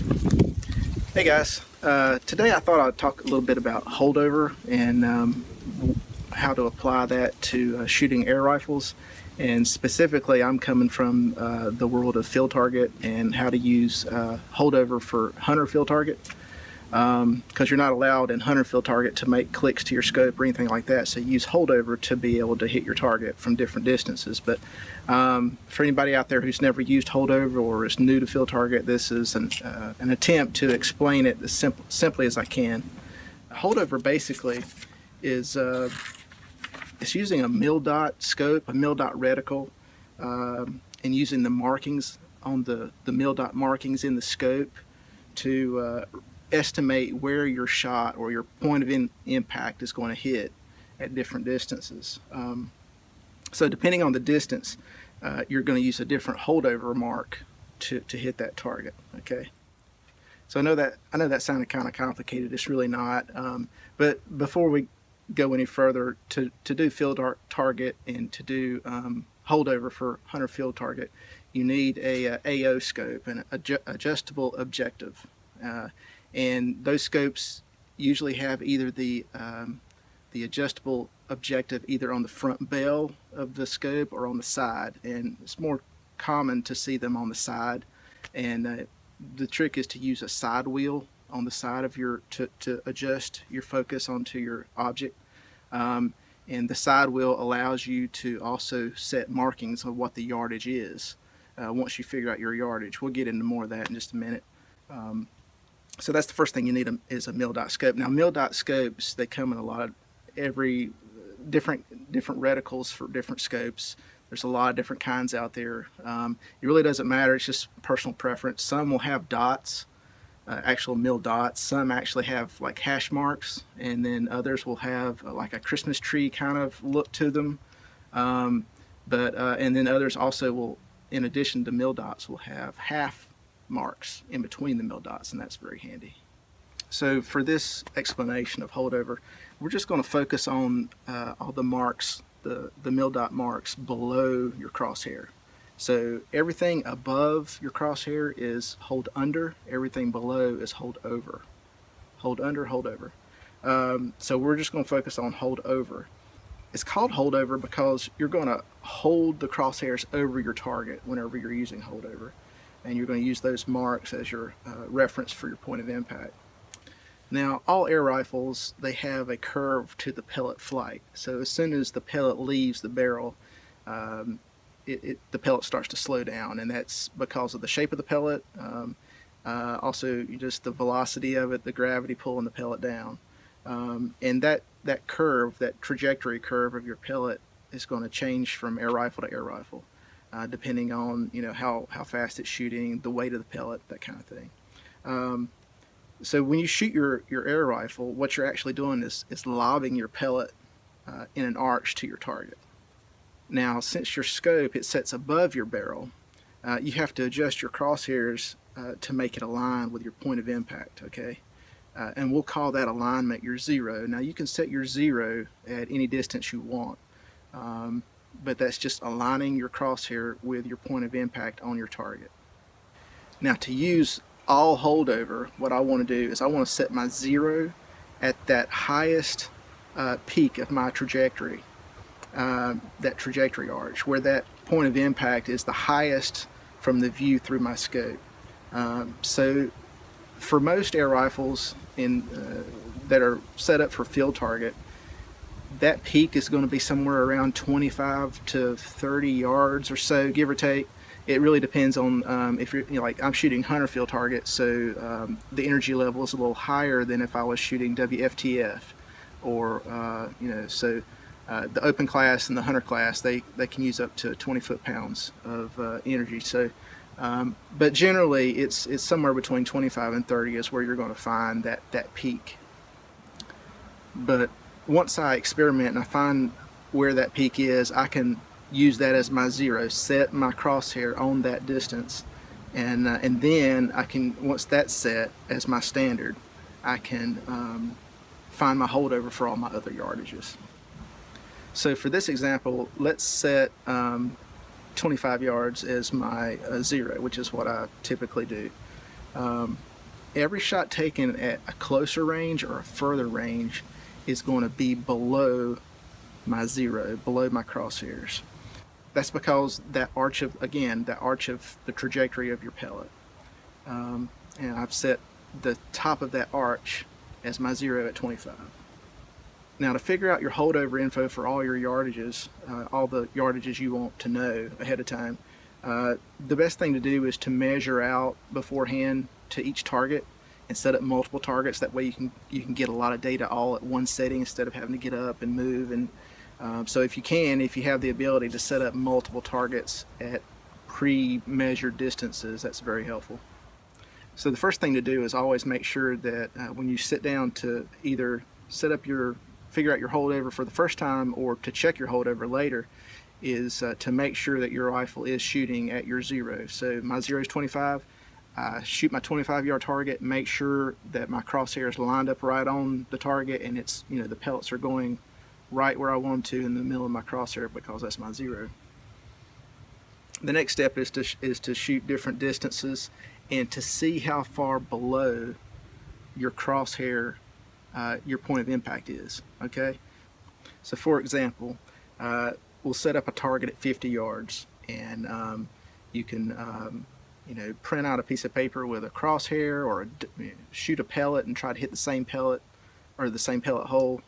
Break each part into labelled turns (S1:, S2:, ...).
S1: Hey guys, today I thought I'd talk a little bit about holdover and how to apply that to shooting air rifles. And specifically, I'm coming from the world of field target and how to use holdover for hunter field target. Because you're not allowed in hunter field target to make clicks to your scope or anything like that. So you use holdover to be able to hit your target from different distances. But for anybody out there who's never used holdover or is new to field target, this is an attempt to explain it as simply as I can. Holdover basically is it's using a mil-dot scope, a mil-dot reticle, and using the markings on the mil-dot markings in the scope to estimate where your shot or your point of impact is going to hit at different distances. So depending on the distance, you're going to use a different holdover mark to hit that target. Okay. So I know that sounded kind of complicated. It's really not. But before we go any further, to do field target and to do holdover for hunter field target, you need a AO scope, an adjustable objective. And those scopes usually have either the adjustable objective either on the front bell of the scope or on the side, and it's more common to see them on the side. And the trick is to use a side wheel on the side of your to adjust your focus onto your object. And the side wheel allows you to also set markings of what the yardage is once you figure out your yardage. We'll get into more of that in just a minute. So that's the first thing you need is a mil-dot scope. Now mil-dot scopes, they come in a lot of different reticles for different scopes. There's a lot of different kinds out there. It really doesn't matter. It's just personal preference. Some will have dots, actual mil dots. Some actually have like hash marks, and then others will have like a Christmas tree kind of look to them. And then others also will, in addition to mil dots, will have half marks in between the mil dots, and that's very handy. So for this explanation of holdover, we're just going to focus on all the marks, the mil dot marks below your crosshair. So everything above your crosshair is hold under, everything below is hold over. Hold under, hold over. So we're just going to focus on hold over. It's called holdover because you're going to hold the crosshairs over your target whenever you're using holdover. And you're going to use those marks as your reference for your point of impact. Now, all air rifles, they have a curve to the pellet flight. So as soon as the pellet leaves the barrel, the pellet starts to slow down, and that's because of the shape of the pellet, also just the velocity of it, the gravity pulling the pellet down. And that curve, that trajectory curve of your pellet is going to change from air rifle to air rifle. Depending on how fast it's shooting, the weight of the pellet, that kind of thing. So when you shoot your air rifle, what you're actually doing is lobbing your pellet in an arch to your target. Now, since your scope, it sets above your barrel, you have to adjust your crosshairs to make it align with your point of impact. Okay, and we'll call that alignment your zero. Now you can set your zero at any distance you want. But that's just aligning your crosshair with your point of impact on your target. Now to use all holdover, what I want to do is I want to set my zero at that highest peak of my trajectory, that trajectory arch, where that point of impact is the highest from the view through my scope. So for most air rifles that are set up for field target, that peak is going to be somewhere around 25 to 30 yards or so, give or take. It really depends on if you're, like I'm shooting hunter field target, so the energy level is a little higher than if I was shooting WFTF, or so the open class and the hunter class, they can use up to 20 foot-pounds of energy. So, but generally it's somewhere between 25 and 30 is where you're going to find that peak. But once I experiment and I find where that peak is, I can use that as my zero, set my crosshair on that distance, and then I can, once that's set as my standard, I can find my holdover for all my other yardages. So for this example, let's set 25 yards as my zero, which is what I typically do. every shot taken at a closer range or a further range is going to be below my zero, below my crosshairs. That's because that arch of, again, that arch of the trajectory of your pellet. And I've set the top of that arch as my zero at 25. Now, to figure out your holdover info for all your yardages, all the yardages you want to know ahead of time, the best thing to do is to measure out beforehand to each target and set up multiple targets. That way you can get a lot of data all at one setting instead of having to get up and move. And so if you have the ability to set up multiple targets at pre-measured distances, that's very helpful. So the first thing to do is always make sure that when you sit down to either figure out your holdover for the first time or to check your holdover later, is to make sure that your rifle is shooting at your zero. So my zero is 25. I shoot my 25-yard target, make sure that my crosshair is lined up right on the target, and it's, the pellets are going right where I want them to in the middle of my crosshair, because that's my zero. The next step is to shoot different distances and to see how far below your crosshair your point of impact is. Okay, so for example, we'll set up a target at 50 yards, and you can print out a piece of paper with a crosshair, or shoot a pellet and try to hit the same pellet or the same pellet hole,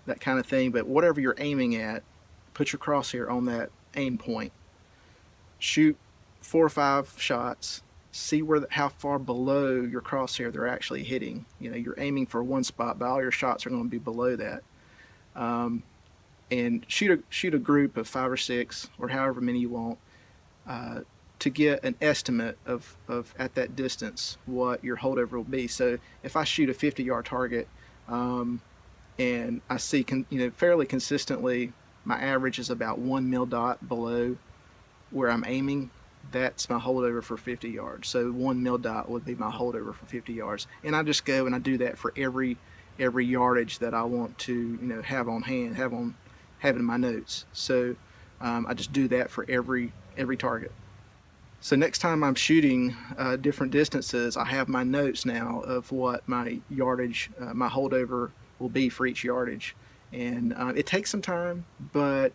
S1: that kind of thing. But whatever you're aiming at, put your crosshair on that aim point. Shoot 4 or 5 shots. See how far below your crosshair they're actually hitting. You're aiming for one spot, but all your shots are going to be below that. And shoot a group of 5 or 6 or however many you want, to get an estimate of at that distance what your holdover will be. So if I shoot a 50-yard target, and I see fairly consistently my average is about 1 mil dot below where I'm aiming, that's my holdover for 50 yards. So 1 mil dot would be my holdover for 50 yards. And I just go and I do that for every yardage that I want to have on hand, have in my notes. So I just do that for every target. So next time I'm shooting different distances, I have my notes now of what my yardage, my holdover will be for each yardage. And it takes some time, but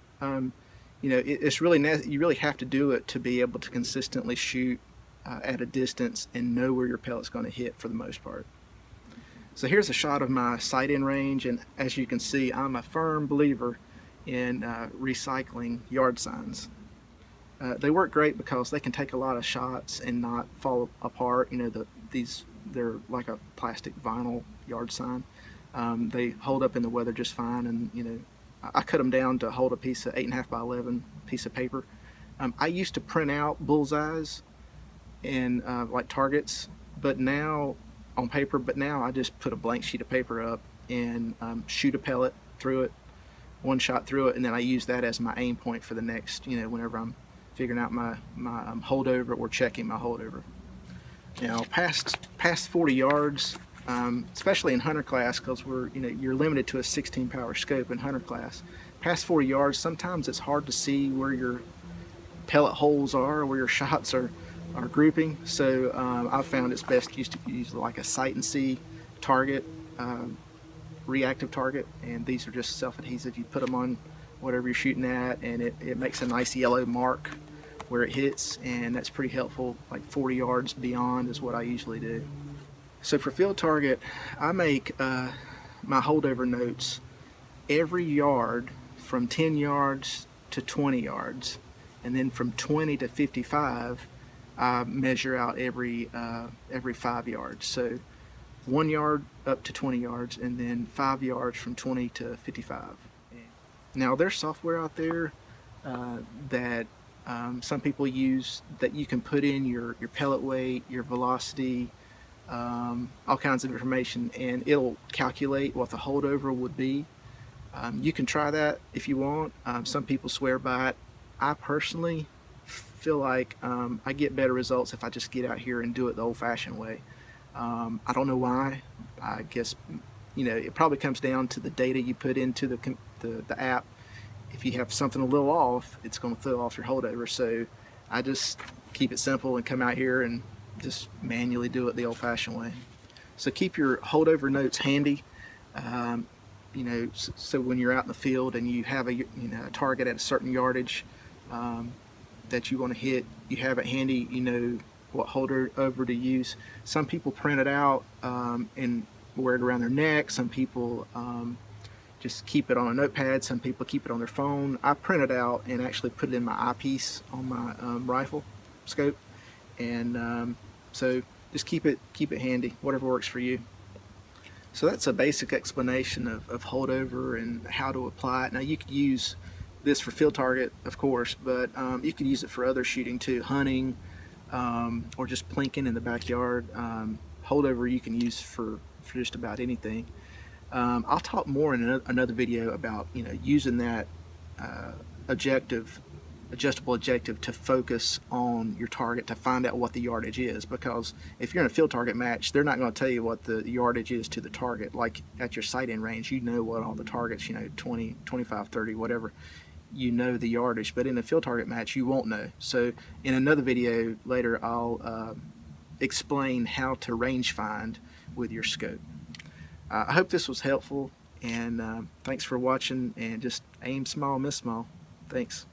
S1: it's really you really have to do it to be able to consistently shoot at a distance and know where your pellet's going to hit for the most part. So here's a shot of my sight-in range, and as you can see, I'm a firm believer in recycling yard signs. They work great because they can take a lot of shots and not fall apart. They're like a plastic vinyl yard sign. They hold up in the weather just fine, and I cut them down to hold a piece of 8.5 by 11 piece of paper. I used to print out bullseyes and like targets, but now on paper. But now I just put a blank sheet of paper up and shoot a pellet through it, one shot through it, and then I use that as my aim point for the next. Whenever I'm figuring out my holdover or checking my holdover. Now past 40 yards. Especially in hunter class, because you're limited to a 16 power scope in hunter class. Past 40 yards, sometimes it's hard to see where your pellet holes are, where your shots are grouping. So I've found it's best to use like a sight and see target, reactive target, and these are just self-adhesive. You put them on whatever you're shooting at, and it makes a nice yellow mark where it hits, and that's pretty helpful. Like 40 yards beyond is what I usually do. So for field target, I make my holdover notes every yard from 10 yards to 20 yards, and then from 20 to 55 I measure out every 5 yards. So 1 yard up to 20 yards, and then 5 yards from 20 to 55. Now there's software out there that some people use that you can put in your pellet weight, your velocity, all kinds of information, and it'll calculate what the holdover would be. You can try that if you want. Some people swear by it. I personally feel like I get better results if I just get out here and do it the old-fashioned way. I don't know why. I guess it probably comes down to the data you put into the app. If you have something a little off, it's going to throw off your holdover. So I just keep it simple and come out here and just manually do it the old-fashioned way. So keep your holdover notes handy. You know, so when you're out in the field and you have a target at a certain yardage that you want to hit, you have it handy. You know what holdover to use. Some people print it out and wear it around their neck. Some people just keep it on a notepad. Some people keep it on their phone. I print it out and actually put it in my eyepiece on my rifle scope, and so just keep it handy, whatever works for you. So that's a basic explanation of holdover and how to apply it. Now you could use this for field target, of course, but you could use it for other shooting too, hunting, or just plinking in the backyard. Holdover you can use for just about anything. I'll talk more in another video about using that adjustable objective to focus on your target to find out what the yardage is, because if you're in a field target match, they're not going to tell you what the yardage is to the target. Like at your sight-in range, you know what all the targets, 20, 25, 30, whatever, you know the yardage, but in a field target match you won't know. So in another video later I'll explain how to range find with your scope. I hope this was helpful, and thanks for watching, and just aim small, miss small. Thanks.